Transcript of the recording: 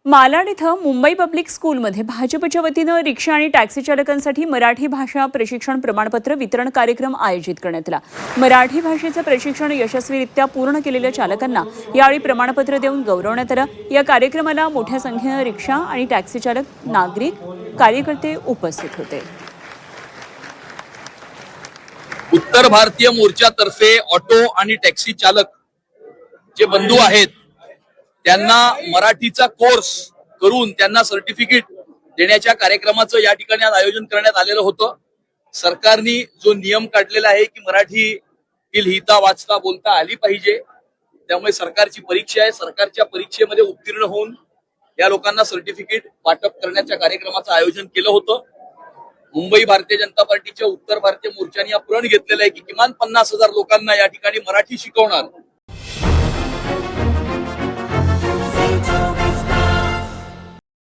मालाड इथं मुंबई पब्लिक स्कूलमध्ये भाजपच्या वतीनं रिक्षा आणि टॅक्सी चालकांसाठी मराठी भाषा प्रशिक्षण प्रमाणपत्र वितरण कार्यक्रम आयोजित करण्यात आला। मराठी भाषेचं प्रशिक्षण यशस्वीरित्या पूर्ण केलेल्या चालकांना यावेळी प्रमाणपत्र देऊन गौरवण्यात आलं। या कार्यक्रमाला मोठ्या संख्येनं रिक्षा आणि टॅक्सी चालक, नागरिक, कार्यकर्ते उपस्थित होते। उत्तर भारतीय मोर्चातर्फे ऑटो आणि टॅक्सी चालक जे बंधू आहेत त्यांना मराठीचा कोर्स करून त्यांना सर्टिफिकेट देण्याच्या कार्यक्रमाचं या ठिकाणी आज आयोजन करण्यात आलेलं होतं। सरकारने जो नियम काढलेला आहे की मराठी ही लिहिता वाचता बोलता आली पाहिजे, त्यामुळे सरकारची परीक्षा आहे, सरकारच्या परीक्षेमध्ये उत्तीर्ण होऊन या लोकांना सर्टिफिकेट वाटप करण्याच्या कार्यक्रमाचं आयोजन केलं होतं। मुंबई भारतीय जनता पार्टीच्या उत्तर भारतीय मोर्चाने हा प्रण घेतलेला आहे की किमान 50,000 लोकांना या ठिकाणी मराठी शिकवणार